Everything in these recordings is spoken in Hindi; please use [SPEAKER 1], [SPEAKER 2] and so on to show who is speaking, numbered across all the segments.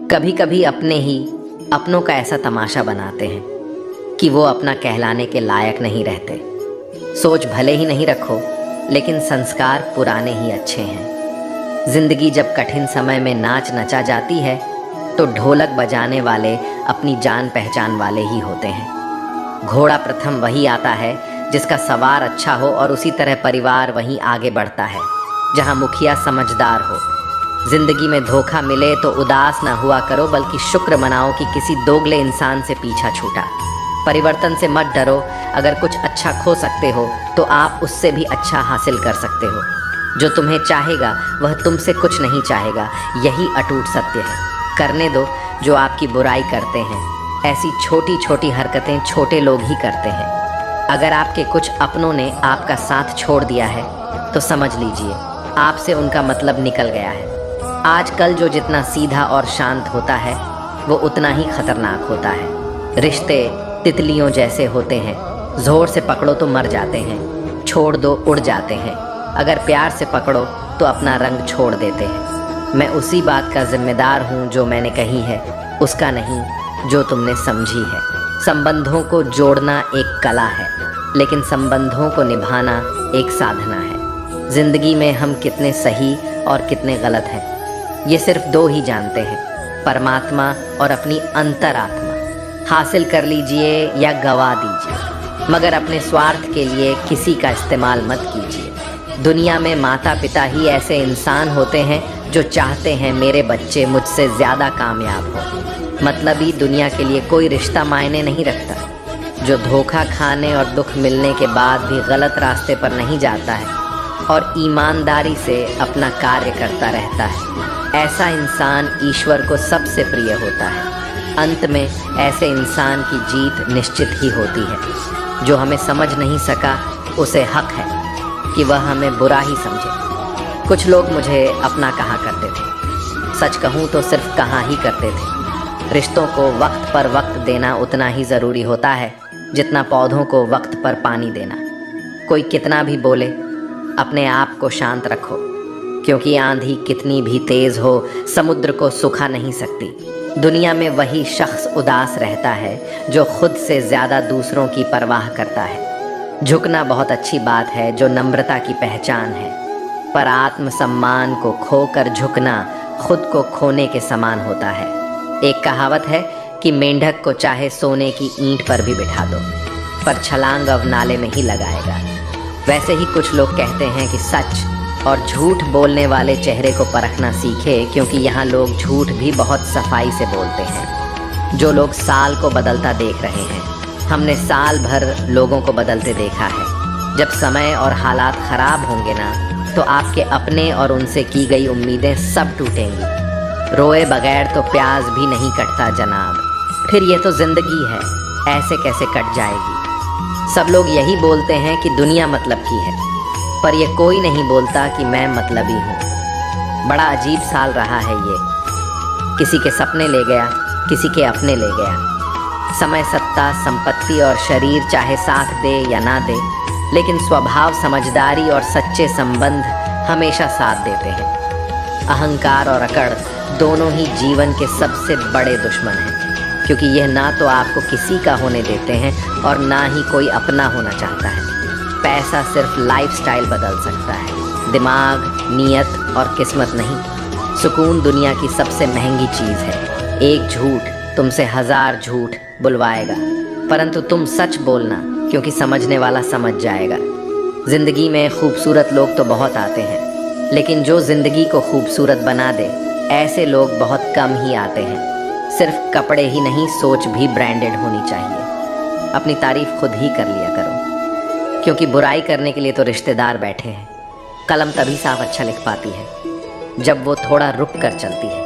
[SPEAKER 1] कभी कभी अपनों का ऐसा तमाशा बनाते हैं कि वो अपना कहलाने के लायक नहीं रहते। सोच भले ही नहीं रखो, लेकिन संस्कार पुराने ही अच्छे हैं। जिंदगी जब कठिन समय में नाच नचा जाती है तो ढोलक बजाने वाले अपनी जान पहचान वाले ही होते हैं। घोड़ा प्रथम वही आता है जिसका सवार अच्छा हो, और उसी तरह परिवार वहीं आगे बढ़ता है जहां मुखिया समझदार हो। जिंदगी में धोखा मिले तो उदास ना हुआ करो, बल्कि शुक्र मनाओ कि किसी दोगले इंसान से पीछा छूटा। परिवर्तन से मत डरो, अगर कुछ अच्छा खो सकते हो तो आप उससे भी अच्छा हासिल कर सकते हो। जो तुम्हें चाहेगा वह तुमसे कुछ नहीं चाहेगा, यही अटूट सत्य है। करने दो जो आपकी बुराई करते हैं। ऐसी छोटी छोटी हरकतें छोटे लोग ही करते हैं। अगर आपके कुछ अपनों ने आपका साथ छोड़ दिया है तो समझ लीजिए आपसे उनका मतलब निकल गया है। आजकल जो जितना सीधा और शांत होता है वो उतना ही खतरनाक होता है। रिश्ते तितलियों जैसे होते हैं, जोर से पकड़ो तो मर जाते हैं, छोड़ दो उड़ जाते हैं। अगर प्यार से पकड़ो तो अपना रंग छोड़ देते हैं। मैं उसी बात का जिम्मेदार हूँ जो मैंने कही है, उसका नहीं जो तुमने समझी है। संबंधों को जोड़ना एक कला है, लेकिन संबंधों को निभाना एक साधना है। जिंदगी में हम कितने सही और कितने गलत हैं ये सिर्फ दो ही जानते हैं, परमात्मा और अपनी अंतरात्मा। हासिल कर लीजिए या गवा दीजिए, मगर अपने स्वार्थ के लिए किसी का इस्तेमाल मत कीजिए। दुनिया में माता पिता ही ऐसे इंसान होते हैं जो चाहते हैं मेरे बच्चे मुझसे ज़्यादा कामयाब हो। मतलबी दुनिया के लिए कोई रिश्ता मायने नहीं रखता। जो धोखा खाने और दुख मिलने के बाद भी गलत रास्ते पर नहीं जाता है और ईमानदारी से अपना कार्य करता रहता है, ऐसा इंसान ईश्वर को सबसे प्रिय होता है। अंत में ऐसे इंसान की जीत निश्चित ही होती है। जो हमें समझ नहीं सका उसे हक है कि वह हमें बुरा ही समझे। कुछ लोग मुझे अपना कहा करते थे, सच कहूँ तो सिर्फ कहा ही करते थे। रिश्तों को वक्त पर वक्त देना उतना ही ज़रूरी होता है जितना पौधों को वक्त पर पानी देना। कोई कितना भी बोले, अपने आप को शांत रखो, क्योंकि आंधी कितनी भी तेज़ हो समुद्र को सुखा नहीं सकती। दुनिया में वही शख्स उदास रहता है जो खुद से ज़्यादा दूसरों की परवाह करता है। झुकना बहुत अच्छी बात है जो नम्रता की पहचान है, पर आत्मसम्मान को खोकर झुकना खुद को खोने के समान होता है। एक कहावत है कि मेंढक को चाहे सोने की ईंट पर भी बिठा दो, पर छलांग अब नाले में ही लगाएगा। वैसे ही कुछ लोग कहते हैं कि सच और झूठ बोलने वाले चेहरे को परखना सीखे, क्योंकि यहाँ लोग झूठ भी बहुत सफाई से बोलते हैं। जो लोग साल को बदलता देख रहे हैं, हमने साल भर लोगों को बदलते देखा है। जब समय और हालात ख़राब होंगे ना, तो आपके अपने और उनसे की गई उम्मीदें सब टूटेंगी। रोए बगैर तो प्याज भी नहीं कटता जनाब। फिर ये तो ज़िंदगी है, ऐसे कैसे कट जाएगी। सब लोग यही बोलते हैं कि दुनिया मतलब की है, पर ये कोई नहीं बोलता कि मैं मतलबी हूँ। बड़ा अजीब साल रहा है ये, किसी के सपने ले गया, किसी के अपने ले गया। समय, सत्ता, संपत्ति और शरीर चाहे साथ दे या ना दे, लेकिन स्वभाव, समझदारी और सच्चे संबंध हमेशा साथ देते हैं। अहंकार और अकड़ दोनों ही जीवन के सबसे बड़े दुश्मन हैं, क्योंकि यह ना तो आपको किसी का होने देते हैं और ना ही कोई अपना होना चाहता है। पैसा सिर्फ लाइफस्टाइल बदल सकता है, दिमाग, नीयत और किस्मत नहीं। सुकून दुनिया की सबसे महंगी चीज़ है। एक झूठ तुमसे 1000 झूठ बुलवाएगा, परंतु तुम सच बोलना, क्योंकि समझने वाला समझ जाएगा। ज़िंदगी में खूबसूरत लोग तो बहुत आते हैं, लेकिन जो ज़िंदगी को खूबसूरत बना दे, ऐसे लोग बहुत कम ही आते हैं। सिर्फ कपड़े ही नहीं, सोच भी ब्रांडेड होनी चाहिए। अपनी तारीफ़ खुद ही कर लिया करो, क्योंकि बुराई करने के लिए तो रिश्तेदार बैठे हैं। कलम तभी साफ अच्छा लिख पाती है जब वो थोड़ा रुक कर चलती है।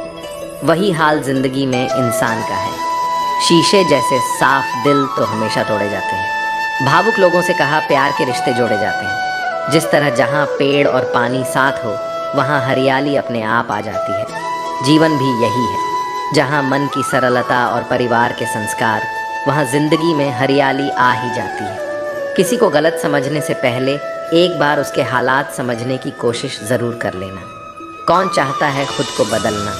[SPEAKER 1] वही हाल ज़िंदगी में इंसान का है। शीशे जैसे साफ दिल तो हमेशा तोड़े जाते हैं। भावुक लोगों से कहा प्यार के रिश्ते जोड़े जाते हैं। जिस तरह जहाँ पेड़ और पानी साथ हो, वहाँ हरियाली अपने आप आ जाती है। जीवन भी यही है, जहाँ मन की सरलता और परिवार के संस्कार, वहाँ ज़िंदगी में हरियाली आ ही जाती है। किसी को गलत समझने से पहले एक बार उसके हालात समझने की कोशिश ज़रूर कर लेना। कौन चाहता है खुद को बदलना?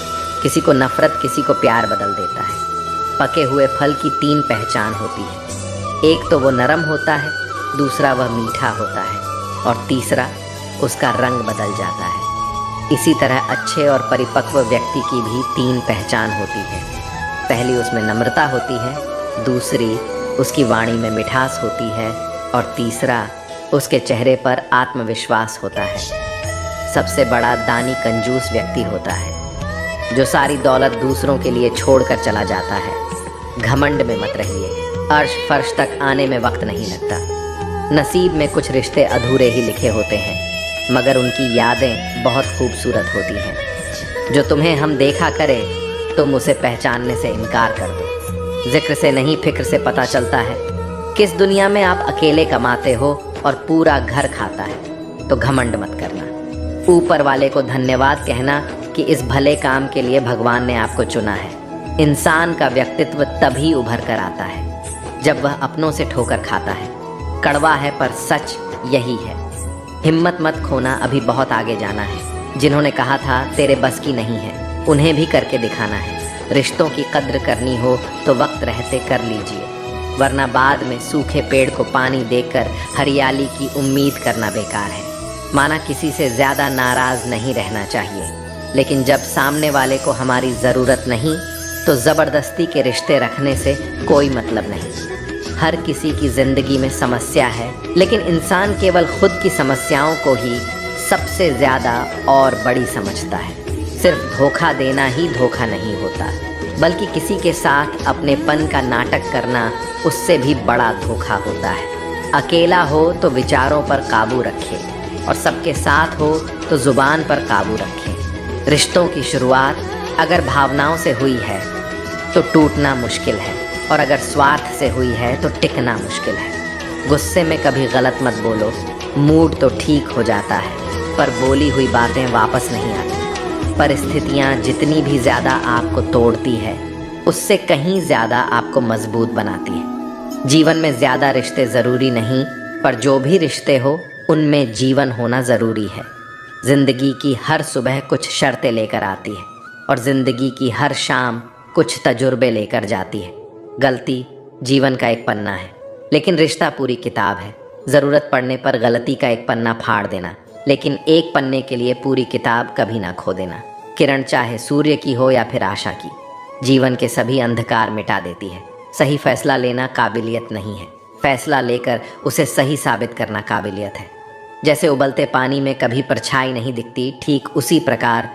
[SPEAKER 1] किसी को नफरत, किसी को प्यार बदल देता है। पके हुए फल की 3 पहचान होती है। एक तो वो नरम होता है, दूसरा वह मीठा होता है, और तीसरा उसका रंग बदल जाता है। इसी तरह अच्छे और परिपक्व व्यक्ति की भी 3 पहचान होती है। पहली उसमें नम्रता होती है, दूसरी उसकी वाणी में मिठास होती है, और तीसरा उसके चेहरे पर आत्मविश्वास होता है। सबसे बड़ा दानी कंजूस व्यक्ति होता है, जो सारी दौलत दूसरों के लिए छोड़कर चला जाता है। घमंड में मत रहिए, अर्श फर्श तक आने में वक्त नहीं लगता। नसीब में कुछ रिश्ते अधूरे ही लिखे होते हैं, मगर उनकी यादें बहुत खूबसूरत होती हैं। जो तुम्हें हम देखा करे, तुम उसे पहचानने से इनकार कर दो। जिक्र से नहीं, फिक्र से पता चलता है किस दुनिया में आप अकेले कमाते हो और पूरा घर खाता है। तो घमंड मत करना, ऊपर वाले को धन्यवाद कहना कि इस भले काम के लिए भगवान ने आपको चुना है। इंसान का व्यक्तित्व तभी उभर कर आता है जब वह अपनों से ठोकर खाता है। कड़वा है पर सच यही है। हिम्मत मत खोना, अभी बहुत आगे जाना है। जिन्होंने कहा था तेरे बस की नहीं है, उन्हें भी करके दिखाना है। रिश्तों की कद्र करनी हो तो वक्त रहते कर लीजिए, वरना बाद में सूखे पेड़ को पानी देकर हरियाली की उम्मीद करना बेकार है। माना किसी से ज़्यादा नाराज़ नहीं रहना चाहिए, लेकिन जब सामने वाले को हमारी ज़रूरत नहीं तो ज़बरदस्ती के रिश्ते रखने से कोई मतलब नहीं। हर किसी की ज़िंदगी में समस्या है, लेकिन इंसान केवल खुद की समस्याओं को ही सबसे ज़्यादा और बड़ी समझता है। सिर्फ धोखा देना ही धोखा नहीं होता, बल्कि किसी के साथ अपनेपन का नाटक करना उससे भी बड़ा धोखा होता है। अकेला हो तो विचारों पर काबू रखे, और सबके साथ हो तो ज़ुबान पर काबू रखे। रिश्तों की शुरुआत अगर भावनाओं से हुई है तो टूटना मुश्किल है, और अगर स्वार्थ से हुई है तो टिकना मुश्किल है। गुस्से में कभी गलत मत बोलो, मूड तो ठीक हो जाता है, पर बोली हुई बातें वापस नहीं आती। परिस्थितियाँ जितनी भी ज़्यादा आपको तोड़ती है, उससे कहीं ज़्यादा आपको मजबूत बनाती है। जीवन में ज़्यादा रिश्ते ज़रूरी नहीं, पर जो भी रिश्ते हो उनमें जीवन होना ज़रूरी है। ज़िंदगी की हर सुबह कुछ शर्तें लेकर आती है, और ज़िंदगी की हर शाम कुछ तजुर्बे लेकर जाती है। गलती जीवन का एक पन्ना है, लेकिन रिश्ता पूरी किताब है। ज़रूरत पड़ने पर गलती का एक पन्ना फाड़ देना, लेकिन एक पन्ने के लिए पूरी किताब कभी ना खो देना। किरण चाहे सूर्य की हो या फिर आशा की, जीवन के सभी अंधकार मिटा देती है। सही फैसला लेना काबिलियत नहीं है, फैसला लेकर उसे सही साबित करना काबिलियत है। जैसे उबलते पानी में कभी परछाई नहीं दिखती, ठीक उसी प्रकार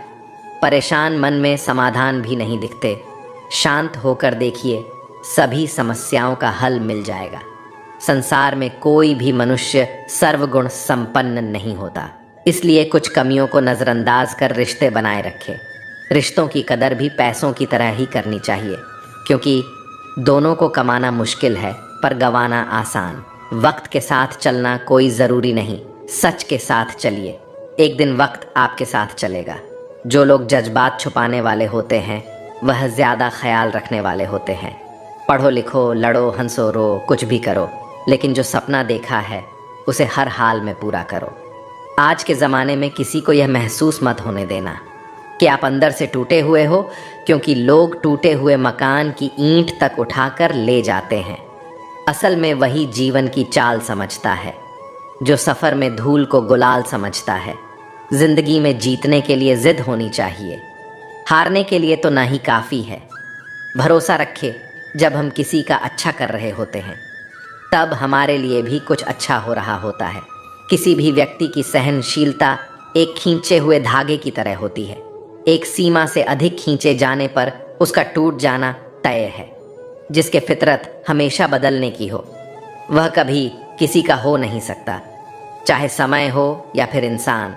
[SPEAKER 1] परेशान मन में समाधान भी नहीं दिखते। शांत होकर देखिए, सभी समस्याओं का हल मिल जाएगा। संसार में कोई भी मनुष्य सर्वगुण संपन्न नहीं होता, इसलिए कुछ कमियों को नज़रअंदाज कर रिश्ते बनाए रखें। रिश्तों की कदर भी पैसों की तरह ही करनी चाहिए, क्योंकि दोनों को कमाना मुश्किल है पर गंवाना आसान। वक्त के साथ चलना कोई ज़रूरी नहीं, सच के साथ चलिए, एक दिन वक्त आपके साथ चलेगा। जो लोग जज्बात छुपाने वाले होते हैं वह ज़्यादा ख्याल रखने वाले होते हैं। पढ़ो लिखो, लड़ो हंसो रो, कुछ भी करो, लेकिन जो सपना देखा है उसे हर हाल में पूरा करो। आज के ज़माने में किसी को यह महसूस मत होने देना कि आप अंदर से टूटे हुए हो, क्योंकि लोग टूटे हुए मकान की ईंट तक उठाकर ले जाते हैं। असल में वही जीवन की चाल समझता है, जो सफ़र में धूल को गुलाल समझता है। ज़िंदगी में जीतने के लिए ज़िद होनी चाहिए, हारने के लिए तो ना ही काफ़ी है। भरोसा रखे, जब हम किसी का अच्छा कर रहे होते हैं तब हमारे लिए भी कुछ अच्छा हो रहा होता है। किसी भी व्यक्ति की सहनशीलता एक खींचे हुए धागे की तरह होती है। एक सीमा से अधिक खींचे जाने पर उसका टूट जाना तय है। जिसके फितरत हमेशा बदलने की हो, वह कभी किसी का हो नहीं सकता, चाहे समय हो या फिर इंसान।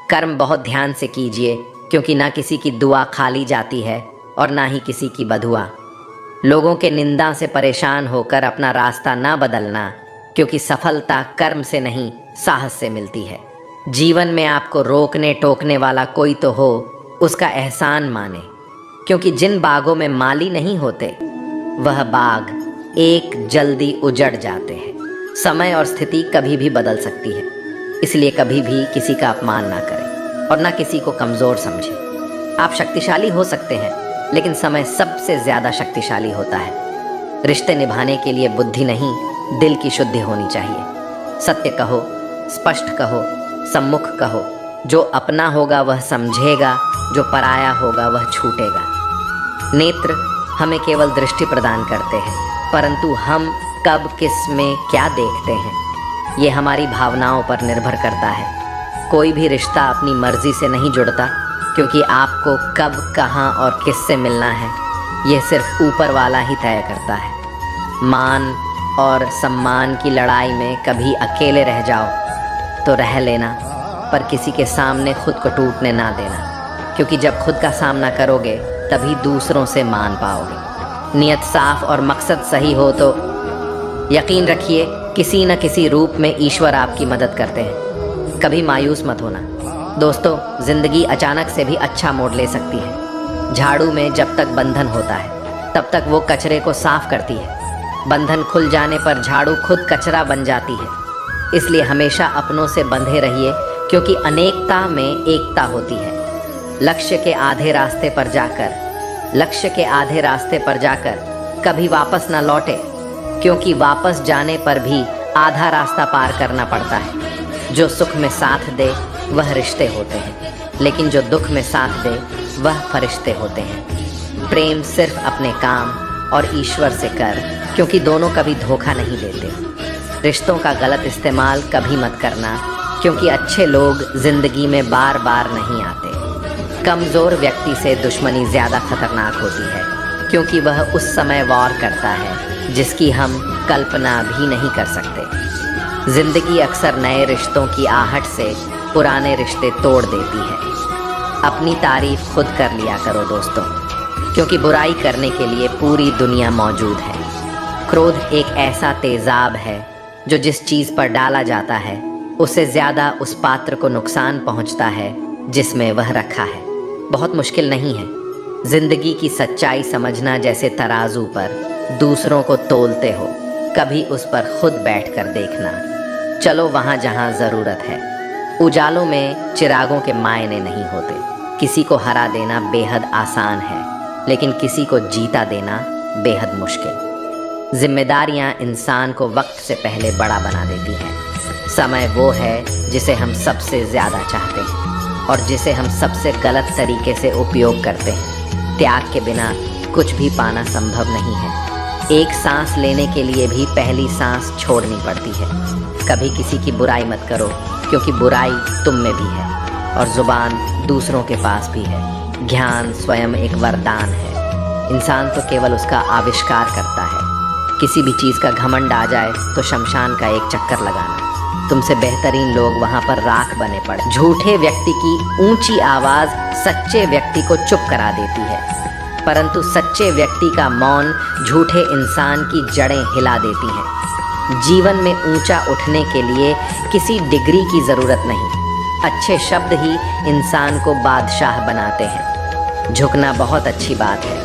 [SPEAKER 1] कर्म बहुत ध्यान से कीजिए, क्योंकि ना किसी की दुआ खाली जाती है और ना ही किसी की बदुआ। लोगों के निंदा से परेशान होकर अपना रास्ता ना बदलना, क्योंकि सफलता कर्म से नहीं साहस से मिलती है। जीवन में आपको रोकने टोकने वाला कोई तो हो, उसका एहसान माने, क्योंकि जिन बागों में माली नहीं होते वह बाग एक जल्दी उजड़ जाते हैं। समय और स्थिति कभी भी बदल सकती है, इसलिए कभी भी किसी का अपमान ना करें। और ना किसी को कमज़ोर समझें। आप शक्तिशाली हो सकते हैं, लेकिन समय सबसे ज़्यादा शक्तिशाली होता है। रिश्ते निभाने के लिए बुद्धि नहीं, दिल की शुद्धि होनी चाहिए। सत्य कहो, स्पष्ट कहो, सम्मुख कहो। जो अपना होगा वह समझेगा, जो पराया होगा वह छूटेगा। नेत्र हमें केवल दृष्टि प्रदान करते हैं, परंतु हम कब किस में क्या देखते हैं ये हमारी भावनाओं पर निर्भर करता है। कोई भी रिश्ता अपनी मर्जी से नहीं जुड़ता, क्योंकि आपको कब, कहाँ और किससे मिलना है यह सिर्फ ऊपर वाला ही तय करता है। मान और सम्मान की लड़ाई में कभी अकेले रह जाओ तो रह लेना, पर किसी के सामने खुद को टूटने ना देना, क्योंकि जब खुद का सामना करोगे तभी दूसरों से मान पाओगे। नियत साफ और मकसद सही हो तो यकीन रखिए किसी न किसी रूप में ईश्वर आपकी मदद करते हैं। कभी मायूस मत होना दोस्तों, जिंदगी अचानक से भी अच्छा मोड़ ले सकती है। झाड़ू में जब तक बंधन होता है तब तक वो कचरे को साफ करती है। बंधन खुल जाने पर झाड़ू खुद कचरा बन जाती है। इसलिए हमेशा अपनों से बंधे रहिए, क्योंकि अनेकता में एकता होती है। लक्ष्य के आधे रास्ते पर जाकर कभी वापस ना लौटे, क्योंकि वापस जाने पर भी आधा रास्ता पार करना पड़ता है। जो सुख में साथ दे वह रिश्ते होते हैं, लेकिन जो दुख में साथ दे वह फरिश्ते होते हैं। प्रेम सिर्फ अपने काम और ईश्वर से कर, क्योंकि दोनों कभी धोखा नहीं देते। रिश्तों का गलत इस्तेमाल कभी मत करना, क्योंकि अच्छे लोग जिंदगी में बार बार नहीं आते। कमज़ोर व्यक्ति से दुश्मनी ज़्यादा खतरनाक होती है, क्योंकि वह उस समय वार करता है जिसकी हम कल्पना भी नहीं कर सकते। जिंदगी अक्सर नए रिश्तों की आहट से पुराने रिश्ते तोड़ देती है। अपनी तारीफ खुद कर लिया करो दोस्तों, क्योंकि बुराई करने के लिए पूरी दुनिया मौजूद है। क्रोध एक ऐसा तेजाब है जो जिस चीज़ पर डाला जाता है उससे ज़्यादा उस पात्र को नुकसान पहुंचता है जिसमें वह रखा है। बहुत मुश्किल नहीं है जिंदगी की सच्चाई समझना। जैसे तराजू पर दूसरों को तोलते हो, कभी उस पर खुद बैठकर देखना। चलो वहाँ जहाँ ज़रूरत है। उजालों में चिरागों के मायने नहीं होते। किसी को हरा देना बेहद आसान है, लेकिन किसी को जीता देना बेहद मुश्किल। जिम्मेदारियाँ इंसान को वक्त से पहले बड़ा बना देती हैं। समय वो है जिसे हम सबसे ज़्यादा चाहते हैं और जिसे हम सबसे गलत तरीके से उपयोग करते हैं। त्याग के बिना कुछ भी पाना संभव नहीं है। एक सांस लेने के लिए भी पहली सांस छोड़नी पड़ती है। कभी किसी की बुराई मत करो, क्योंकि बुराई तुम में भी है और ज़ुबान दूसरों के पास भी है। ज्ञान स्वयं एक वरदान है। इंसान तो केवल उसका आविष्कार करता है। किसी भी चीज़ का घमंड आ जाए तो शमशान का एक चक्कर लगाना। तुमसे बेहतरीन लोग वहाँ पर राख बने पड़े। झूठे व्यक्ति की ऊंची आवाज़ सच्चे व्यक्ति को चुप करा देती है, परंतु सच्चे व्यक्ति का मौन झूठे इंसान की जड़ें हिला देती हैं। जीवन में ऊंचा उठने के लिए किसी डिग्री की ज़रूरत नहीं। अच्छे शब्द ही इंसान को बादशाह बनाते हैं। झुकना बहुत अच्छी बात है,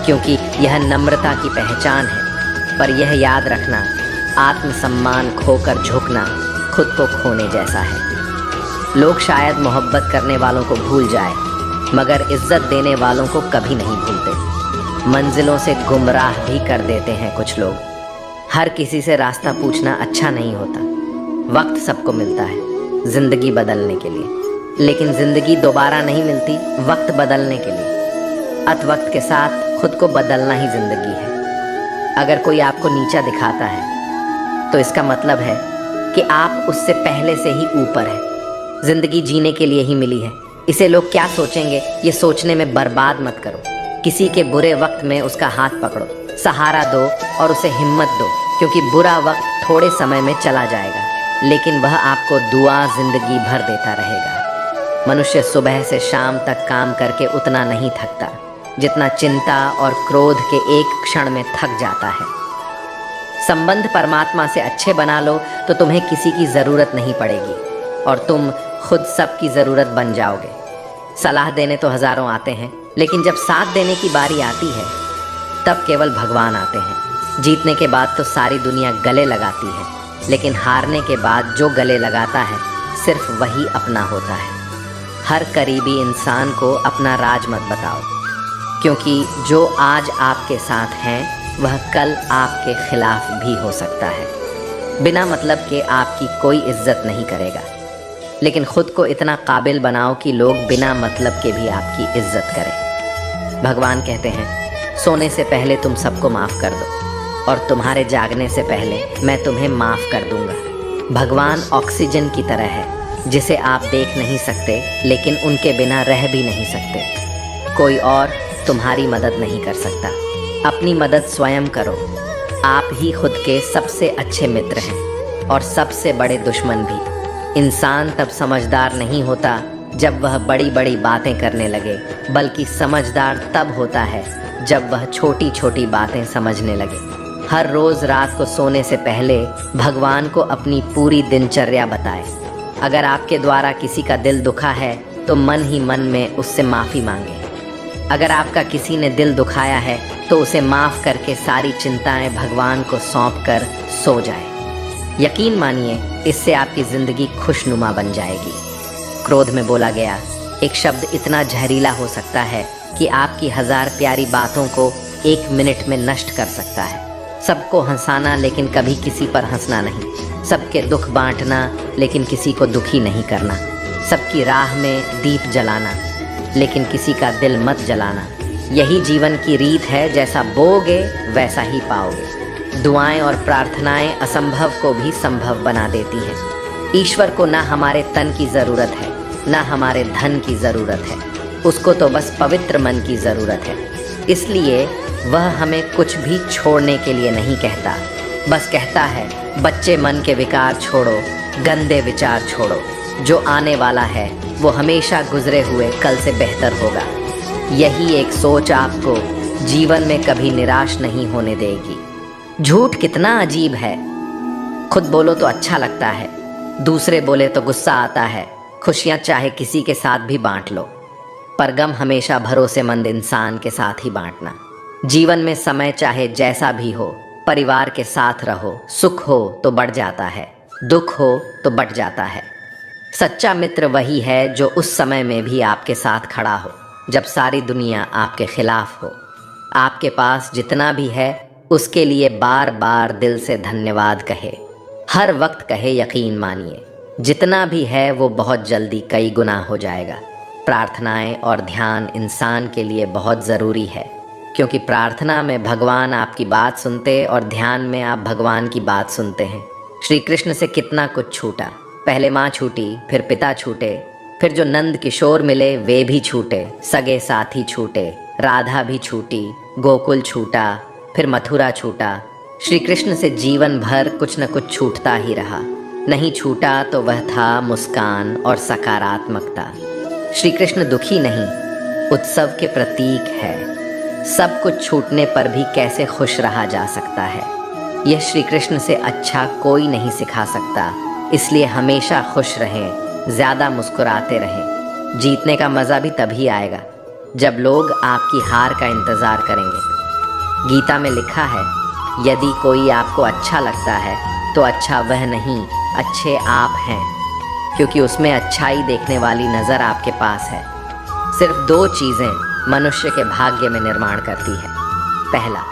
[SPEAKER 1] क्योंकि यह नम्रता की पहचान है, पर यह याद रखना, आत्मसम्मान खोकर झुकना खुद को खोने जैसा है। लोग शायद मोहब्बत करने वालों को भूल जाए, मगर इज्जत देने वालों को कभी नहीं भूलते। मंजिलों से गुमराह भी कर देते हैं कुछ लोग। हर किसी से रास्ता पूछना अच्छा नहीं होता। वक्त सबको मिलता है ज़िंदगी बदलने के लिए, लेकिन ज़िंदगी दोबारा नहीं मिलती वक्त बदलने के लिए। अत वक्त के साथ खुद को बदलना ही ज़िंदगी है। अगर कोई आपको नीचा दिखाता है तो इसका मतलब है कि आप उससे पहले से ही ऊपर है। ज़िंदगी जीने के लिए ही मिली है। इसे लोग क्या सोचेंगे ये सोचने में बर्बाद मत करो। किसी के बुरे वक्त में उसका हाथ पकड़ो, सहारा दो और उसे हिम्मत दो, क्योंकि बुरा वक्त थोड़े समय में चला जाएगा, लेकिन वह आपको दुआ जिंदगी भर देता रहेगा। मनुष्य सुबह से शाम तक काम करके उतना नहीं थकता जितना चिंता और क्रोध के एक क्षण में थक जाता है। संबंध परमात्मा से अच्छे बना लो तो तुम्हें किसी की ज़रूरत नहीं पड़ेगी और तुम खुद सबकी ज़रूरत बन जाओगे। सलाह देने तो हज़ारों आते हैं, लेकिन जब साथ देने की बारी आती है तब केवल भगवान आते हैं। जीतने के बाद तो सारी दुनिया गले लगाती है, लेकिन हारने के बाद जो गले लगाता है सिर्फ वही अपना होता है। हर करीबी इंसान को अपना राज मत बताओ, क्योंकि जो आज आपके साथ हैं वह कल आपके खिलाफ भी हो सकता है। बिना मतलब के आपकी कोई इज्जत नहीं करेगा, लेकिन खुद को इतना काबिल बनाओ कि लोग बिना मतलब के भी आपकी इज्जत करें। भगवान कहते हैं, सोने से पहले तुम सबको माफ़ कर दो और तुम्हारे जागने से पहले मैं तुम्हें माफ़ कर दूंगा। भगवान ऑक्सीजन की तरह है जिसे आप देख नहीं सकते, लेकिन उनके बिना रह भी नहीं सकते। कोई और तुम्हारी मदद नहीं कर सकता, अपनी मदद स्वयं करो। आप ही खुद के सबसे अच्छे मित्र हैं और सबसे बड़े दुश्मन भी। इंसान तब समझदार नहीं होता जब वह बड़ी बड़ी बातें करने लगे, बल्कि समझदार तब होता है जब वह छोटी छोटी बातें समझने लगे। हर रोज़ रात को सोने से पहले भगवान को अपनी पूरी दिनचर्या बताएं। अगर आपके द्वारा किसी का दिल दुखा है तो मन ही मन में उससे माफ़ी मांगे। अगर आपका किसी ने दिल दुखाया है तो उसे माफ़ करके सारी चिंताएं भगवान को सौंप कर सो जाए। यकीन मानिए, इससे आपकी ज़िंदगी खुशनुमा बन जाएगी। क्रोध में बोला गया एक शब्द इतना जहरीला हो सकता है कि आपकी 1000 प्यारी बातों को 1 मिनट में नष्ट कर सकता है। सबको हंसाना लेकिन कभी किसी पर हंसना नहीं, सबके दुख बांटना लेकिन किसी को दुखी नहीं करना, सबकी राह में दीप जलाना लेकिन किसी का दिल मत जलाना। यही जीवन की रीत है, जैसा बोओगे वैसा ही पाओगे। दुआएं और प्रार्थनाएं असंभव को भी संभव बना देती हैं। ईश्वर को ना हमारे तन की ज़रूरत है, ना हमारे धन की ज़रूरत है, उसको तो बस पवित्र मन की ज़रूरत है। इसलिए वह हमें कुछ भी छोड़ने के लिए नहीं कहता, बस कहता है बच्चे मन के विकार छोड़ो, गंदे विचार छोड़ो। जो आने वाला है वो हमेशा गुजरे हुए कल से बेहतर होगा। यही एक सोच आपको जीवन में कभी निराश नहीं होने देगी। झूठ कितना अजीब है, खुद बोलो तो अच्छा लगता है, दूसरे बोले तो गुस्सा आता है। खुशियाँ चाहे किसी के साथ भी बांट लो, पर गम हमेशा भरोसेमंद इंसान के साथ ही बांटना। जीवन में समय चाहे जैसा भी हो, परिवार के साथ रहो। सुख हो तो बढ़ जाता है, दुख हो तो बढ़ जाता है। सच्चा मित्र वही है जो उस समय में भी आपके साथ खड़ा हो, जब सारी दुनिया आपके खिलाफ हो। आपके पास जितना भी है उसके लिए बार बार दिल से धन्यवाद कहे, हर वक्त कहे। यकीन मानिए, जितना भी है वो बहुत जल्दी कई गुना हो जाएगा। प्रार्थनाएं और ध्यान इंसान के लिए बहुत ज़रूरी है, क्योंकि प्रार्थना में भगवान आपकी बात सुनते और ध्यान में आप भगवान की बात सुनते हैं। श्री कृष्ण से कितना कुछ छूटा, पहले माँ छूटी, फिर पिता छूटे, फिर जो नंद किशोर मिले वे भी छूटे, सगे साथी छूटे, राधा भी छूटी, गोकुल छूटा, फिर मथुरा छूटा। श्री कृष्ण से जीवन भर कुछ न कुछ छूटता ही रहा। नहीं छूटा तो वह था मुस्कान और सकारात्मकता। श्री कृष्ण दुखी नहीं, उत्सव के प्रतीक है। सब कुछ छूटने पर भी कैसे खुश रहा जा सकता है, यह श्री कृष्ण से अच्छा कोई नहीं सिखा सकता। इसलिए हमेशा खुश रहें, ज़्यादा मुस्कुराते रहें। जीतने का मज़ा भी तभी आएगा जब लोग आपकी हार का इंतज़ार करेंगे। गीता में लिखा है, यदि कोई आपको अच्छा लगता है तो अच्छा वह नहीं, अच्छे आप हैं, क्योंकि उसमें अच्छाई देखने वाली नज़र आपके पास है। सिर्फ 2 चीज़ें मनुष्य के भाग्य में निर्माण करती है। पहला,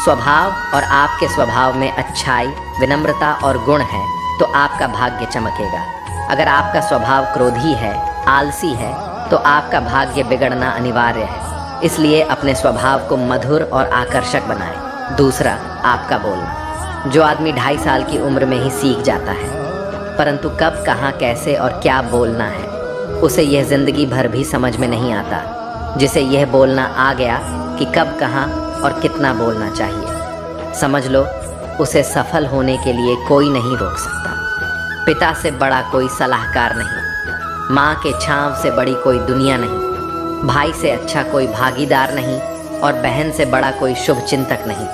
[SPEAKER 1] स्वभाव, और आपके स्वभाव में अच्छाई, विनम्रता और गुण है तो आपका भाग्य चमकेगा। अगर आपका स्वभाव क्रोधी है, आलसी है, तो आपका भाग्य बिगड़ना अनिवार्य है। इसलिए अपने स्वभाव को मधुर और आकर्षक बनाएं। दूसरा, आपका बोलना। जो आदमी 2.5 साल की उम्र में ही सीख जाता है, परंतु कब, कहाँ, कैसे और क्या बोलना है उसे यह ज़िंदगी भर भी समझ में नहीं आता। जिसे यह बोलना आ गया कि कब, कहाँ और कितना बोलना चाहिए, समझ लो उसे सफल होने के लिए कोई नहीं रोक सकता। पिता से बड़ा कोई सलाहकार नहीं, माँ के छांव से बड़ी कोई दुनिया नहीं, भाई से अच्छा कोई भागीदार नहीं और बहन से बड़ा कोई शुभ चिंतक नहीं।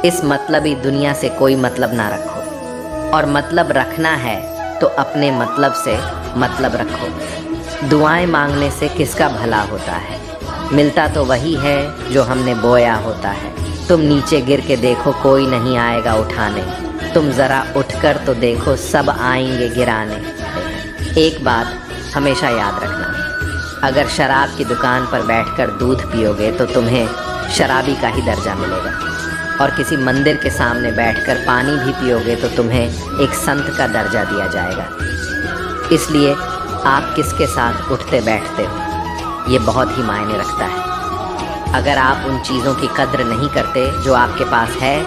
[SPEAKER 1] इस मतलबी दुनिया से कोई मतलब ना रखो, और मतलब रखना है तो अपने मतलब से मतलब रखो। दुआएं मांगने से किसका भला होता है, मिलता तो वही है जो हमने बोया होता है। तुम नीचे गिर के देखो, कोई नहीं आएगा उठाने, तुम ज़रा उठकर तो देखो, सब आएंगे गिराने। एक बात हमेशा याद रखना, अगर शराब की दुकान पर बैठकर दूध पियोगे तो तुम्हें शराबी का ही दर्जा मिलेगा, और किसी मंदिर के सामने बैठकर पानी भी पियोगे तो तुम्हें एक संत का दर्जा दिया जाएगा। इसलिए आप किसके साथ उठते बैठते हो ये बहुत ही मायने रखता है। अगर आप उन चीज़ों की कद्र नहीं करते जो आपके पास है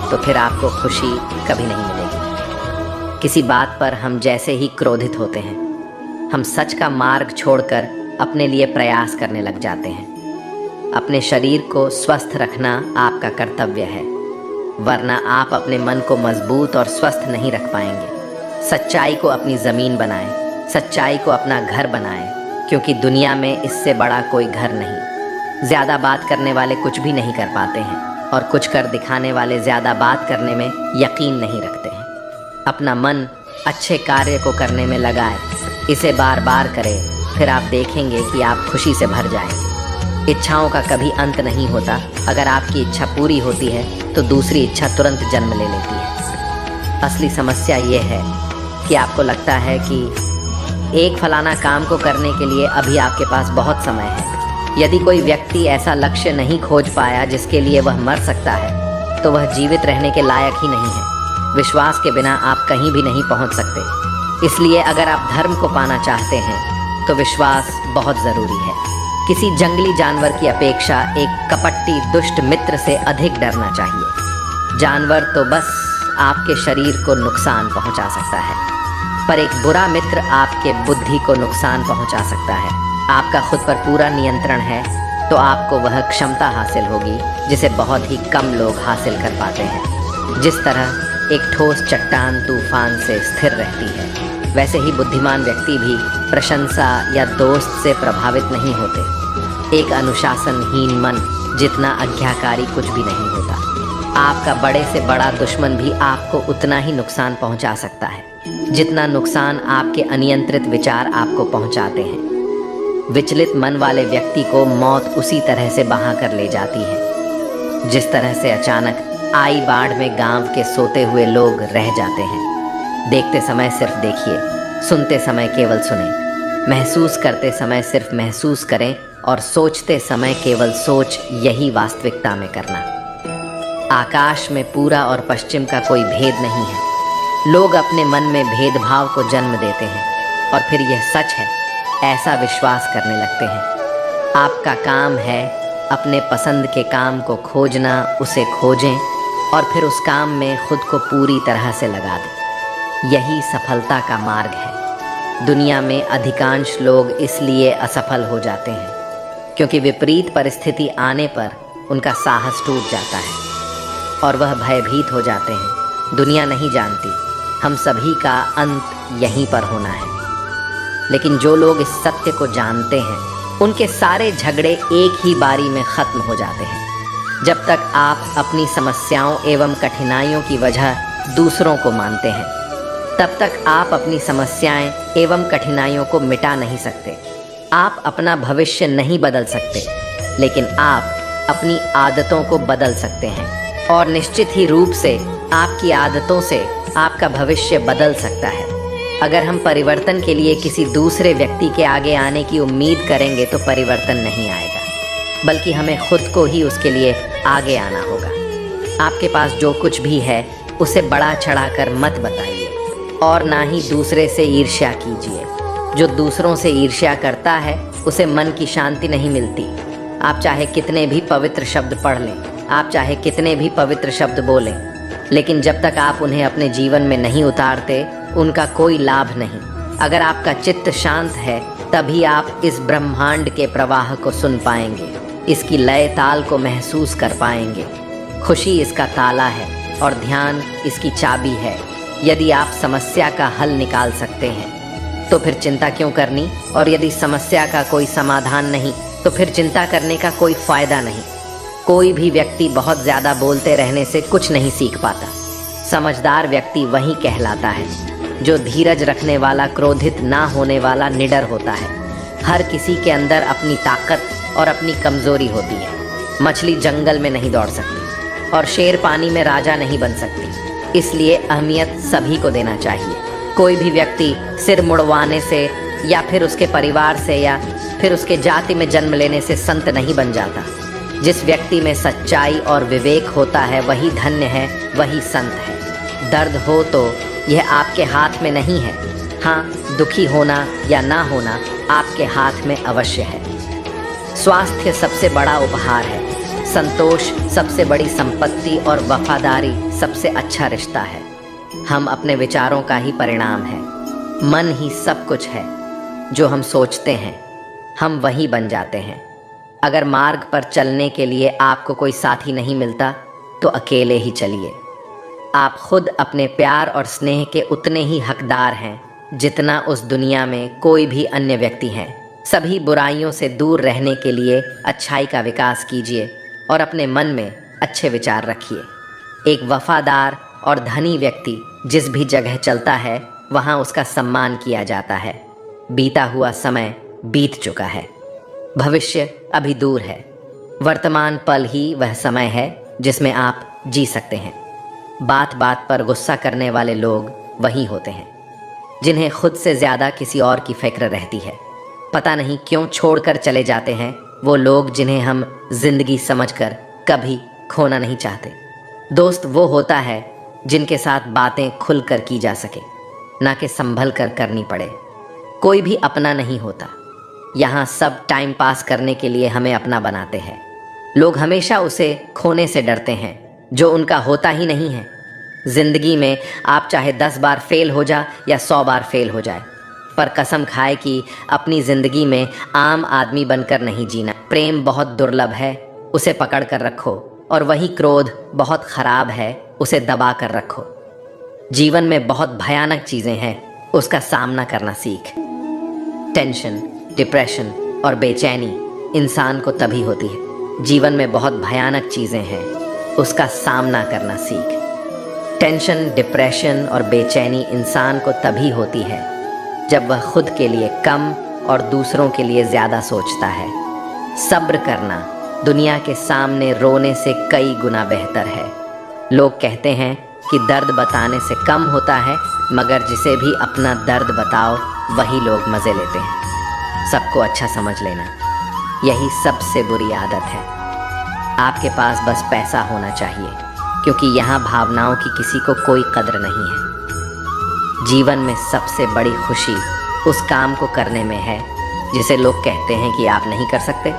[SPEAKER 1] तो फिर आपको खुशी कभी नहीं मिलेगी। किसी बात पर हम जैसे ही क्रोधित होते हैं, हम सच का मार्ग छोड़कर अपने लिए प्रयास करने लग जाते हैं। अपने शरीर को स्वस्थ रखना आपका कर्तव्य है, वरना आप अपने मन को मजबूत और स्वस्थ नहीं रख पाएंगे। सच्चाई को अपनी ज़मीन बनाएं, सच्चाई को अपना घर बनाएं, क्योंकि दुनिया में इससे बड़ा कोई घर नहीं। ज़्यादा बात करने वाले कुछ भी नहीं कर पाते हैं, और कुछ कर दिखाने वाले ज़्यादा बात करने में यकीन नहीं रखते हैं। अपना मन अच्छे कार्य को करने में लगाए, इसे बार बार करें, फिर आप देखेंगे कि आप खुशी से भर जाएंगे। इच्छाओं का कभी अंत नहीं होता। अगर आपकी इच्छा पूरी होती है तो दूसरी इच्छा तुरंत जन्म ले लेती है। असली समस्या ये है कि आपको लगता है कि एक फलाना काम को करने के लिए अभी आपके पास बहुत समय है। यदि कोई व्यक्ति ऐसा लक्ष्य नहीं खोज पाया जिसके लिए वह मर सकता है तो वह जीवित रहने के लायक ही नहीं है। विश्वास के बिना आप कहीं भी नहीं पहुंच सकते। इसलिए अगर आप धर्म को पाना चाहते हैं तो विश्वास बहुत ज़रूरी है। किसी जंगली जानवर की अपेक्षा एक कपटी दुष्ट मित्र से अधिक डरना चाहिए। जानवर तो बस आपके शरीर को नुकसान पहुंचा सकता है, पर एक बुरा मित्र आपके बुद्धि को नुकसान पहुंचा सकता है। आपका खुद पर पूरा नियंत्रण है तो आपको वह क्षमता हासिल होगी जिसे बहुत ही कम लोग हासिल कर पाते हैं। जिस तरह एक ठोस चट्टान तूफान से स्थिर रहती है, वैसे ही बुद्धिमान व्यक्ति भी प्रशंसा या दोस्त से प्रभावित नहीं होते। एक अनुशासनहीन मन जितना आज्ञाकारी कुछ भी नहीं होता। आपका बड़े से बड़ा दुश्मन भी आपको उतना ही नुकसान पहुंचा सकता है जितना नुकसान आपके अनियंत्रित विचार आपको पहुंचाते हैं। विचलित मन वाले व्यक्ति को मौत उसी तरह से बहा कर ले जाती है जिस तरह से अचानक आई बाढ़ में गांव के सोते हुए लोग रह जाते हैं। देखते समय सिर्फ देखिए, सुनते समय केवल सुनें, महसूस करते समय सिर्फ महसूस करें, और सोचते समय केवल सोच यही वास्तविकता में करना। आकाश में पूरा और पश्चिम का कोई भेद नहीं है। लोग अपने मन में भेदभाव को जन्म देते हैं और फिर यह सच है ऐसा विश्वास करने लगते हैं। आपका काम है अपने पसंद के काम को खोजना, उसे खोजें और फिर उस काम में खुद को पूरी तरह से लगा दें। यही सफलता का मार्ग है। दुनिया में अधिकांश लोग इसलिए असफल हो जाते हैं क्योंकि विपरीत परिस्थिति आने पर उनका साहस टूट जाता है और वह भयभीत हो जाते हैं। दुनिया नहीं जानती हम सभी का अंत यहीं पर होना है, लेकिन जो लोग इस सत्य को जानते हैं उनके सारे झगड़े एक ही बारी में ख़त्म हो जाते हैं। जब तक आप अपनी समस्याओं एवं कठिनाइयों की वजह दूसरों को मानते हैं, तब तक आप अपनी समस्याएं एवं कठिनाइयों को मिटा नहीं सकते। आप अपना भविष्य नहीं बदल सकते, लेकिन आप अपनी आदतों को बदल सकते हैं, और निश्चित ही रूप से आपकी आदतों से आपका भविष्य बदल सकता है। अगर हम परिवर्तन के लिए किसी दूसरे व्यक्ति के आगे आने की उम्मीद करेंगे तो परिवर्तन नहीं आएगा, बल्कि हमें खुद को ही उसके लिए आगे आना होगा। आपके पास जो कुछ भी है उसे बड़ा चढ़ाकर मत बताइए और ना ही दूसरे से ईर्ष्या कीजिए। जो दूसरों से ईर्ष्या करता है उसे मन की शांति नहीं मिलती। आप चाहे कितने भी पवित्र शब्द पढ़ लें, आप चाहे कितने भी पवित्र शब्द बोलें, लेकिन जब तक आप उन्हें अपने जीवन में नहीं उतारते उनका कोई लाभ नहीं। अगर आपका चित्त शांत है तभी आप इस ब्रह्मांड के प्रवाह को सुन पाएंगे, इसकी लय ताल को महसूस कर पाएंगे। खुशी इसका ताला है और ध्यान इसकी चाबी है। यदि आप समस्या का हल निकाल सकते हैं तो फिर चिंता क्यों करनी, और यदि समस्या का कोई समाधान नहीं तो फिर चिंता करने का कोई फ़ायदा नहीं। कोई भी व्यक्ति बहुत ज़्यादा बोलते रहने से कुछ नहीं सीख पाता। समझदार व्यक्ति वही कहलाता है जो धीरज रखने वाला, क्रोधित ना होने वाला, निडर होता है। हर किसी के अंदर अपनी ताकत और अपनी कमज़ोरी होती है। मछली जंगल में नहीं दौड़ सकती और शेर पानी में राजा नहीं बन सकती। इसलिए अहमियत सभी को देना चाहिए। कोई भी व्यक्ति सिर मुड़वाने से या फिर उसके परिवार से या फिर उसके जाति में जन्म लेने से संत नहीं बन जाता। जिस व्यक्ति में सच्चाई और विवेक होता है वही धन्य है, वही संत है। दर्द हो तो यह आपके हाथ में नहीं है। हाँ, दुखी होना या ना होना आपके हाथ में अवश्य है। स्वास्थ्य सबसे बड़ा उपहार है, संतोष सबसे बड़ी संपत्ति और वफादारी सबसे अच्छा रिश्ता है। हम अपने विचारों का ही परिणाम है। मन ही सब कुछ है। जो हम सोचते हैं हम वही बन जाते हैं। अगर मार्ग पर चलने के लिए आपको कोई साथी नहीं मिलता तो अकेले ही चलिए। आप खुद अपने प्यार और स्नेह के उतने ही हकदार हैं जितना उस दुनिया में कोई भी अन्य व्यक्ति है। सभी बुराइयों से दूर रहने के लिए अच्छाई का विकास कीजिए और अपने मन में अच्छे विचार रखिए। एक वफादार और धनी व्यक्ति जिस भी जगह चलता है वहाँ उसका सम्मान किया जाता है। बीता हुआ समय बीत चुका है, भविष्य अभी दूर है। वर्तमान पल ही वह समय है जिसमें आप जी सकते हैं। बात बात पर गुस्सा करने वाले लोग वही होते हैं जिन्हें खुद से ज़्यादा किसी और की फिक्र रहती है। पता नहीं क्यों छोड़कर चले जाते हैं वो लोग जिन्हें हम जिंदगी समझकर कभी खोना नहीं चाहते। दोस्त वो होता है जिनके साथ बातें खुलकर की जा सके, ना कि संभल कर करनी पड़े। कोई भी अपना नहीं होता। यहाँ सब टाइम पास करने के लिए हमें अपना बनाते हैं। लोग हमेशा उसे खोने से डरते हैं जो उनका होता ही नहीं है। जिंदगी में आप चाहे 10 बार फेल हो जा या 100 बार फेल हो जाए, पर कसम खाए कि अपनी ज़िंदगी में आम आदमी बनकर नहीं जीना। प्रेम बहुत दुर्लभ है, उसे पकड़ कर रखो, और वही क्रोध बहुत ख़राब है, उसे दबा कर रखो। जीवन में बहुत भयानक चीज़ें हैं, उसका सामना करना सीख। टेंशन, डिप्रेशन और बेचैनी इंसान को तभी होती है। जीवन में बहुत भयानक चीज़ें हैं, उसका सामना करना सीख। टेंशन, डिप्रेशन और बेचैनी इंसान को तभी होती है जब वह खुद के लिए कम और दूसरों के लिए ज़्यादा सोचता है। सब्र करना दुनिया के सामने रोने से कई गुना बेहतर है। लोग कहते हैं कि दर्द बताने से कम होता है, मगर जिसे भी अपना दर्द बताओ वही लोग मज़े लेते हैं। सबको अच्छा समझ लेना यही सबसे बुरी आदत है। आपके पास बस पैसा होना चाहिए, क्योंकि यहाँ भावनाओं की किसी को कोई कद्र नहीं है। जीवन में सबसे बड़ी खुशी उस काम को करने में है जिसे लोग कहते हैं कि आप नहीं कर सकते।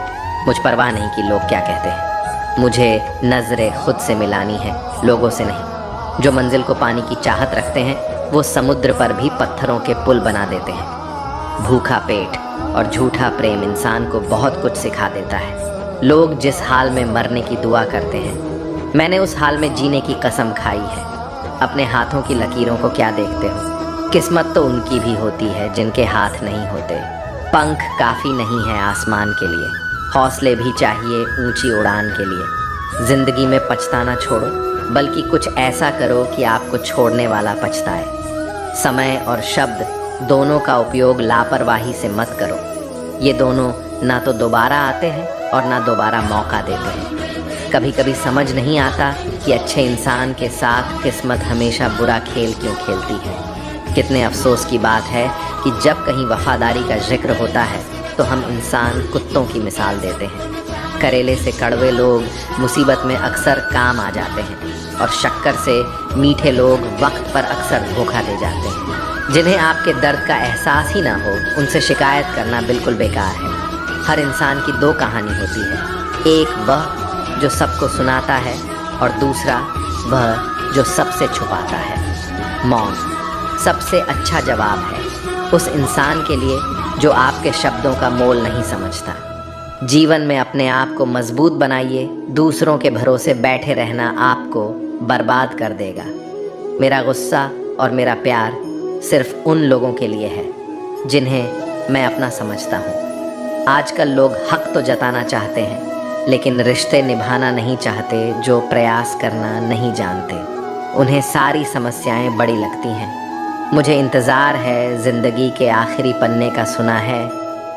[SPEAKER 1] मुझ परवाह नहीं कि लोग क्या कहते हैं। मुझे नज़रें खुद से मिलानी है, लोगों से नहीं। जो मंजिल को पाने की चाहत रखते हैं वो समुद्र पर भी पत्थरों के पुल बना देते हैं। भूखा पेट और झूठा प्रेम इंसान को बहुत कुछ सिखा देता है। लोग जिस हाल में मरने की दुआ करते हैं, मैंने उस हाल में जीने की कसम खाई है। अपने हाथों की लकीरों को क्या देखते हो? किस्मत तो उनकी भी होती है जिनके हाथ नहीं होते। पंख काफ़ी नहीं है आसमान के लिए, हौसले भी चाहिए ऊंची उड़ान के लिए। ज़िंदगी में पछताना छोड़ो, बल्कि कुछ ऐसा करो कि आपको छोड़ने वाला पछताए। समय और शब्द दोनों का उपयोग लापरवाही से मत करो। ये दोनों ना तो दोबारा आते हैं और ना दोबारा मौका देते हैं। कभी कभी समझ नहीं आता कि अच्छे इंसान के साथ किस्मत हमेशा बुरा खेल क्यों खेलती है। कितने अफसोस की बात है कि जब कहीं वफादारी का जिक्र होता है तो हम इंसान कुत्तों की मिसाल देते हैं। करेले से कड़वे लोग मुसीबत में अक्सर काम आ जाते हैं, और शक्कर से मीठे लोग वक्त पर अक्सर धोखा दे जाते हैं। जिन्हें आपके दर्द का एहसास ही ना हो उनसे शिकायत करना बिल्कुल बेकार है। हर इंसान की दो कहानी होती है, एक वह जो सबको सुनाता है और दूसरा वह जो सबसे छुपाता है। मौन सबसे अच्छा जवाब है उस इंसान के लिए जो आपके शब्दों का मोल नहीं समझता। जीवन में अपने आप को मजबूत बनाइए। दूसरों के भरोसे बैठे रहना आपको बर्बाद कर देगा। मेरा गुस्सा और मेरा प्यार सिर्फ उन लोगों के लिए है जिन्हें मैं अपना समझता हूँ। आजकल लोग हक तो जताना चाहते हैं, लेकिन रिश्ते निभाना नहीं चाहते। जो प्रयास करना नहीं जानते, उन्हें सारी समस्याएं बड़ी लगती हैं। मुझे इंतज़ार है ज़िंदगी के आखिरी पन्ने का, सुना है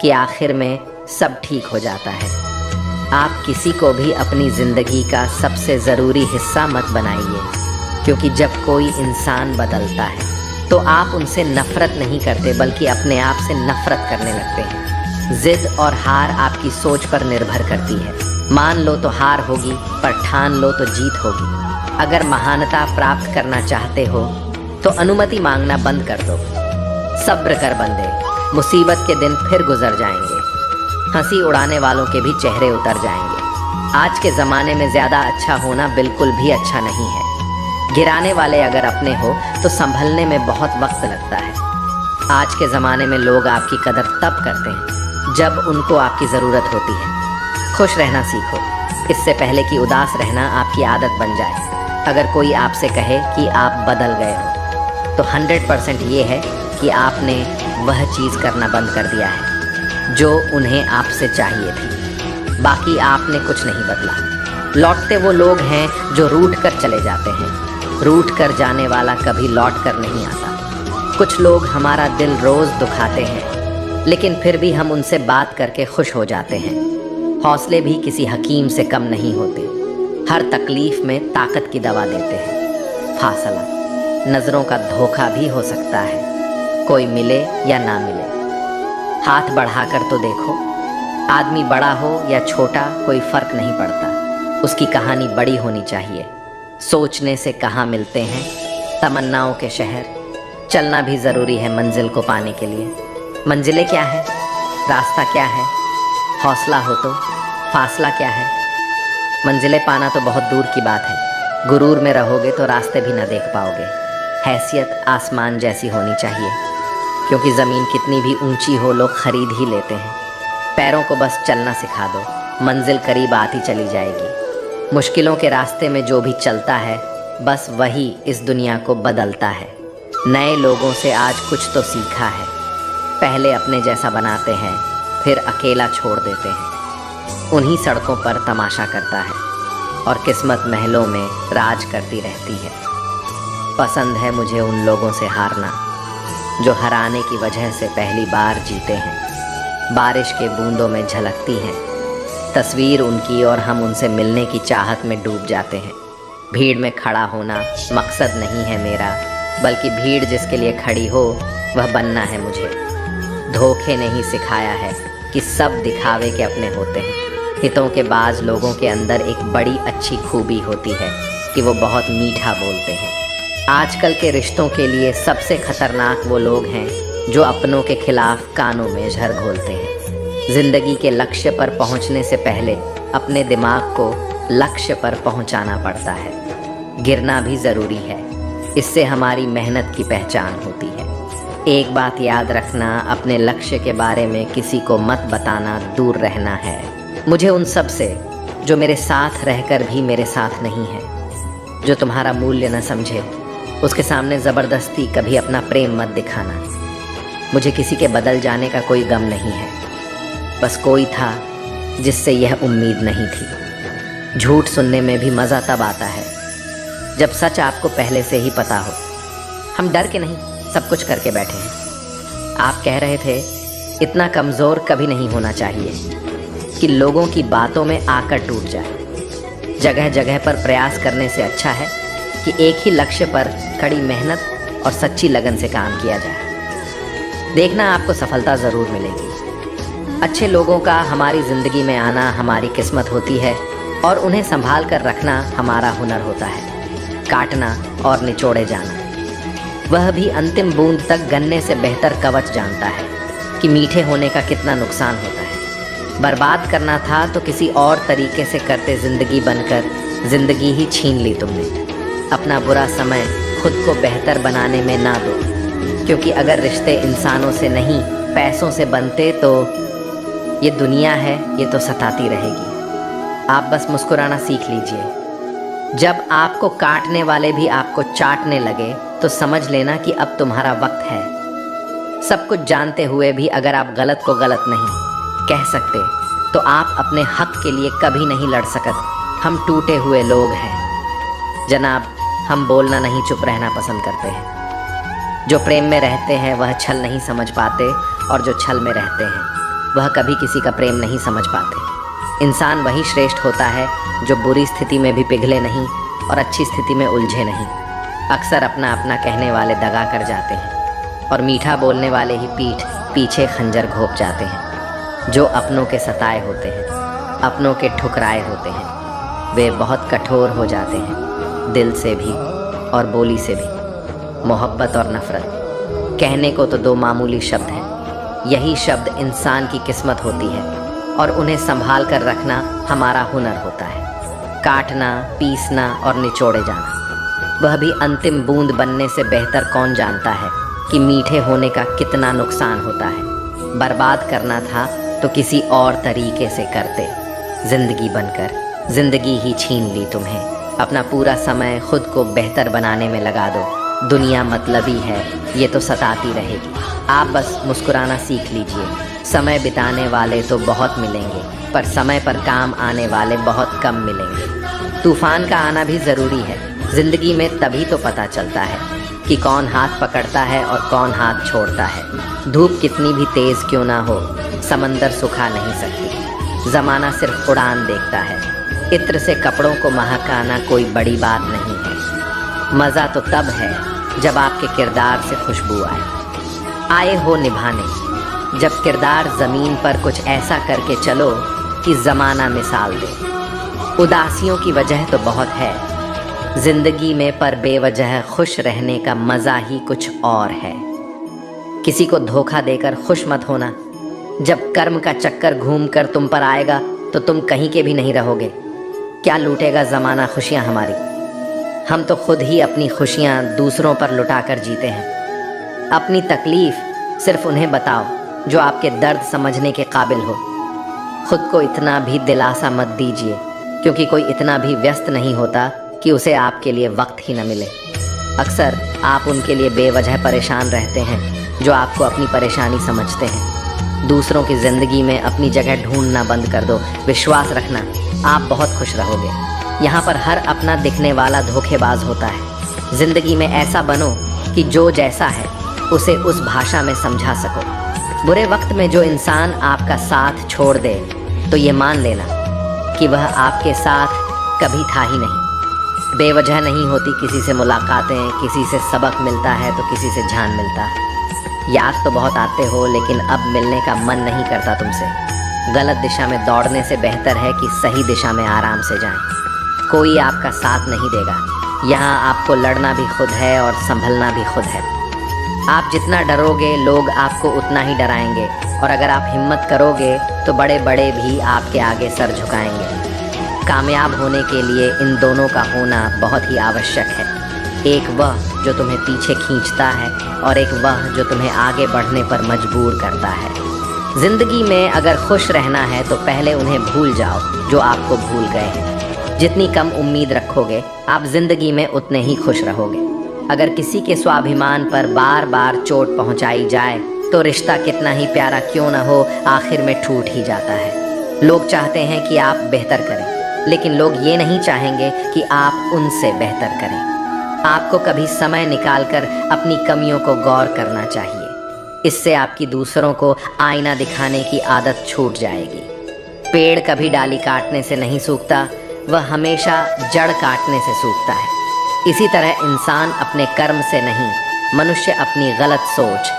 [SPEAKER 1] कि आखिर में सब ठीक हो जाता है। आप किसी को भी अपनी ज़िंदगी का सबसे ज़रूरी हिस्सा मत बनाइए, क्योंकि जब कोई इंसान बदलता है तो आप उनसे नफ़रत नहीं करते, बल्कि अपने आप से नफ़रत करने लगते हैं। जिद और हार आपकी सोच पर निर्भर करती है। मान लो तो हार होगी, पर ठान लो तो जीत होगी। अगर महानता प्राप्त करना चाहते हो तो अनुमति मांगना बंद कर दो। सब्र कर बंदे, मुसीबत के दिन फिर गुजर जाएंगे। हंसी उड़ाने वालों के भी चेहरे उतर जाएंगे। आज के ज़माने में ज़्यादा अच्छा होना बिल्कुल भी अच्छा नहीं है। गिराने वाले अगर अपने हो तो संभलने में बहुत वक्त लगता है। आज के ज़माने में लोग आपकी कदर तब करते हैं जब उनको आपकी ज़रूरत होती है। खुश रहना सीखो, इससे पहले कि उदास रहना आपकी आदत बन जाए। अगर कोई आपसे कहे कि आप बदल गए हो तो 100% ये है कि आपने वह चीज़ करना बंद कर दिया है जो उन्हें आपसे चाहिए थी। बाकी आपने कुछ नहीं बदला। लौटते वो लोग हैं जो रूठ कर चले जाते हैं। रूठ कर जाने वाला कभी लौट कर नहीं आता। कुछ लोग हमारा दिल रोज़ दुखाते हैं, लेकिन फिर भी हम उनसे बात करके खुश हो जाते हैं। हौसले भी किसी हकीम से कम नहीं होते। हर तकलीफ में ताकत की दवा देते हैं। फासला, नज़रों का धोखा भी हो सकता है। कोई मिले या ना मिले, हाथ बढ़ाकर तो देखो। आदमी बड़ा हो या छोटा कोई फ़र्क नहीं पड़ता, उसकी कहानी बड़ी होनी चाहिए। सोचने से कहाँ मिलते हैं तमन्नाओं के शहर। चलना भी ज़रूरी है मंजिल को पाने के लिए। मंजिलें क्या है, रास्ता क्या है, हौसला हो तो फासला क्या है। मंजिलें पाना तो बहुत दूर की बात है। गुरूर में रहोगे तो रास्ते भी न देख पाओगे। हैसियत आसमान जैसी होनी चाहिए, क्योंकि ज़मीन कितनी भी ऊंची हो लोग खरीद ही लेते हैं। पैरों को बस चलना सिखा दो, मंजिल करीब आती चली जाएगी। मुश्किलों के रास्ते में जो भी चलता है बस वही इस दुनिया को बदलता है। नए लोगों से आज कुछ तो सीखा है। पहले अपने जैसा बनाते हैं, फिर अकेला छोड़ देते हैं। उन्हीं सड़कों पर तमाशा करता है और किस्मत महलों में राज करती रहती है। पसंद है मुझे उन लोगों से हारना जो हराने की वजह से पहली बार जीते हैं। बारिश के बूंदों में झलकती हैं तस्वीर उनकी और हम उनसे मिलने की चाहत में डूब जाते हैं। भीड़ में खड़ा होना मकसद नहीं है मेरा, बल्कि भीड़ जिसके लिए खड़ी हो वह बनना है मुझे। धोखे ने ही सिखाया है कि सब दिखावे के अपने होते हैं। हितों के बाज लोगों के अंदर एक बड़ी अच्छी खूबी होती है कि वो बहुत मीठा बोलते हैं। आजकल के रिश्तों के लिए सबसे खतरनाक वो लोग हैं जो अपनों के खिलाफ कानों में झर घोलते हैं। जिंदगी के लक्ष्य पर पहुंचने से पहले अपने दिमाग को लक्ष्य पर पहुंचाना पड़ता है। गिरना भी ज़रूरी है, इससे हमारी मेहनत की पहचान होती है। एक बात याद रखना, अपने लक्ष्य के बारे में किसी को मत बताना, दूर रहना है। मुझे उन सब से जो मेरे साथ रहकर भी मेरे साथ नहीं है, जो तुम्हारा मूल्य न समझे, उसके सामने ज़बरदस्ती कभी अपना प्रेम मत दिखाना। मुझे किसी के बदल जाने का कोई गम नहीं है, बस कोई था जिससे यह उम्मीद नहीं थी। झूठ सुनने में भी मज़ा तब आता है जब सच आपको पहले से ही पता हो। हम डर के नहीं, सब कुछ करके बैठे हैं। आप कह रहे थे इतना कमज़ोर कभी नहीं होना चाहिए कि लोगों की बातों में आकर टूट जाए। जगह जगह पर प्रयास करने से अच्छा है कि एक ही लक्ष्य पर कड़ी मेहनत और सच्ची लगन से काम किया जाए। देखना आपको सफलता ज़रूर मिलेगी। अच्छे लोगों का हमारी ज़िंदगी में आना हमारी किस्मत होती है और उन्हें संभाल कर रखना हमारा हुनर होता है। काटना और निचोड़े जाना, वह भी अंतिम बूंद तक गन्ने से बेहतर कवच जानता है कि मीठे होने का कितना नुकसान होता है। बर्बाद करना था तो किसी और तरीके से करते, ज़िंदगी बनकर ज़िंदगी ही छीन ली तुमने। अपना बुरा समय खुद को बेहतर बनाने में ना दो, क्योंकि अगर रिश्ते इंसानों से नहीं पैसों से बनते तो ये दुनिया है, ये तो सताती रहेगी। आप बस मुस्कुराना सीख लीजिए। जब आपको काटने वाले भी आपको चाटने लगे तो समझ लेना कि अब तुम्हारा वक्त है। सब कुछ जानते हुए भी अगर आप गलत को गलत नहीं कह सकते तो आप अपने हक के लिए कभी नहीं लड़ सकते। हम टूटे हुए लोग हैं जनाब, हम बोलना नहीं चुप रहना पसंद करते हैं। जो प्रेम में रहते हैं वह छल नहीं समझ पाते, और जो छल में रहते हैं वह कभी किसी का प्रेम नहीं समझ पाते। इंसान वही श्रेष्ठ होता है जो बुरी स्थिति में भी पिघले नहीं और अच्छी स्थिति में उलझे नहीं। अक्सर अपना अपना कहने वाले दगा कर जाते हैं और मीठा बोलने वाले ही पीठ पीछे खंजर घोंप जाते हैं। जो अपनों के सताए होते हैं, अपनों के ठुकराए होते हैं, वे बहुत कठोर हो जाते हैं, दिल से भी और बोली से भी। मोहब्बत और नफ़रत कहने को तो दो मामूली शब्द हैं। यही शब्द इंसान की किस्मत होती है और उन्हें संभाल कर रखना हमारा हुनर होता है। काटना, पीसना और निचोड़े जाना, वह भी अंतिम बूंद बनने से बेहतर कौन जानता है कि मीठे होने का कितना नुकसान होता है। बर्बाद करना था तो किसी और तरीके से करते, जिंदगी बनकर जिंदगी ही छीन ली तुम्हें। अपना पूरा समय खुद को बेहतर बनाने में लगा दो। दुनिया मतलबी है, ये तो सताती रहेगी। आप बस मुस्कुराना सीख लीजिए। समय बिताने वाले तो बहुत मिलेंगे, पर समय पर काम आने वाले बहुत कम मिलेंगे। तूफान का आना भी ज़रूरी है। ज़िंदगी में तभी तो पता चलता है कि कौन हाथ पकड़ता है और कौन हाथ छोड़ता है। धूप कितनी भी तेज़ क्यों ना हो, समंदर सुखा नहीं सकती। ज़माना सिर्फ उड़ान देखता है। इत्र से कपड़ों को महकाना कोई बड़ी बात नहीं है। मज़ा तो तब है जब आपके किरदार से खुशबू आए हो निभाने। जब किरदार ज़मीन पर कुछ ऐसा करके चलो कि ज़माना मिसाल दे। उदासियों की वजह तो बहुत है ज़िंदगी में, पर बेवजह खुश रहने का मज़ा ही कुछ और है। किसी को धोखा देकर खुश मत होना। जब कर्म का चक्कर घूम कर तुम पर आएगा तो तुम कहीं के भी नहीं रहोगे। क्या लूटेगा ज़माना खुशियाँ हमारी? हम तो खुद ही अपनी खुशियाँ दूसरों पर लुटा कर जीते हैं। अपनी तकलीफ़ सिर्फ उन्हें बताओ जो आपके दर्द समझने के काबिल हो। खुद को इतना भी दिलासा मत दीजिए, क्योंकि कोई इतना भी व्यस्त नहीं होता कि उसे आपके लिए वक्त ही न मिले। अक्सर आप उनके लिए बेवजह परेशान रहते हैं जो आपको अपनी परेशानी समझते हैं। दूसरों की ज़िंदगी में अपनी जगह ढूंढना बंद कर दो। विश्वास रखना, आप बहुत खुश रहोगे। यहाँ पर हर अपना दिखने वाला धोखेबाज होता है। ज़िंदगी में ऐसा बनो कि जो जैसा है उसे उस भाषा में समझा सको। बुरे वक्त में जो इंसान आपका साथ छोड़ दे तो ये मान लेना कि वह आपके साथ कभी था ही नहीं। बेवजह नहीं होती किसी से मुलाकातें, किसी से सबक मिलता है तो किसी से जान मिलता है। याद तो बहुत आते हो, लेकिन अब मिलने का मन नहीं करता तुमसे। गलत दिशा में दौड़ने से बेहतर है कि सही दिशा में आराम से जाएं। कोई आपका साथ नहीं देगा। यहाँ आपको लड़ना भी खुद है और संभलना भी खुद है। आप जितना डरोगे लोग आपको उतना ही डराएंगे, और अगर आप हिम्मत करोगे तो बड़े बड़े भी आपके आगे सर झुकाएंगे। कामयाब होने के लिए इन दोनों का होना बहुत ही आवश्यक है। एक वह जो तुम्हें पीछे खींचता है और एक वह जो तुम्हें आगे बढ़ने पर मजबूर करता है। ज़िंदगी में अगर खुश रहना है तो पहले उन्हें भूल जाओ जो आपको भूल गए हैं। जितनी कम उम्मीद रखोगे आप ज़िंदगी में उतने ही खुश रहोगे। अगर किसी के स्वाभिमान पर बार बार चोट पहुंचाई जाए तो रिश्ता कितना ही प्यारा क्यों न हो, आखिर में टूट ही जाता है। लोग चाहते हैं कि आप बेहतर करें, लेकिन लोग ये नहीं चाहेंगे कि आप उनसे बेहतर करें। आपको कभी समय निकालकर अपनी कमियों को गौर करना चाहिए। इससे आपकी दूसरों को आईना दिखाने की आदत छूट जाएगी। पेड़ कभी डाली काटने से नहीं सूखता, वह हमेशा जड़ काटने से सूखता है। इसी तरह इंसान अपने कर्म से नहीं, मनुष्य अपनी गलत सोच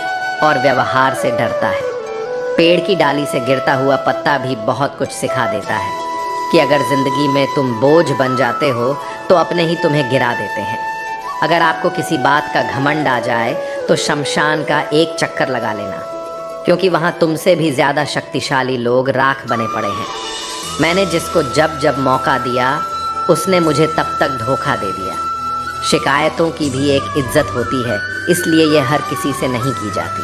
[SPEAKER 1] और व्यवहार से डरता है। पेड़ की डाली से गिरता हुआ पत्ता भी बहुत कुछ सिखा देता है कि अगर ज़िंदगी में तुम बोझ बन जाते हो तो अपने ही तुम्हें गिरा देते हैं। अगर आपको किसी बात का घमंड आ जाए तो शमशान का एक चक्कर लगा लेना, क्योंकि वहाँ तुमसे भी ज़्यादा शक्तिशाली लोग राख बने पड़े हैं। मैंने जिसको जब जब मौका दिया उसने मुझे तब तक धोखा दे दिया। शिकायतों की भी एक इज्जत होती है, इसलिए यह हर किसी से नहीं की जाती।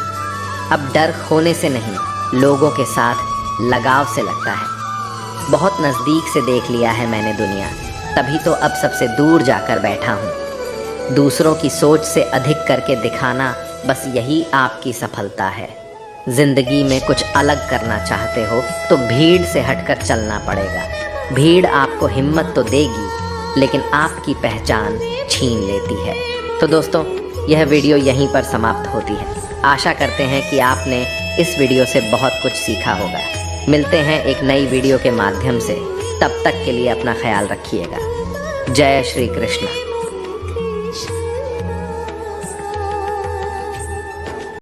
[SPEAKER 1] अब डर खोने से नहीं, लोगों के साथ लगाव से लगता है। बहुत नज़दीक से देख लिया है मैंने दुनिया, तभी तो अब सबसे दूर जाकर बैठा हूँ। दूसरों की सोच से अधिक करके दिखाना, बस यही आपकी सफलता है। ज़िंदगी में कुछ अलग करना चाहते हो तो भीड़ से हटकर चलना पड़ेगा। भीड़ आपको हिम्मत तो देगी, लेकिन आपकी पहचान छीन लेती है। तो दोस्तों, यह वीडियो यहीं पर समाप्त होती है। आशा करते हैं कि आपने इस वीडियो से बहुत कुछ सीखा होगा। मिलते हैं एक नई वीडियो के माध्यम से। तब तक के लिए अपना ख्याल रखिएगा। जय श्री कृष्ण।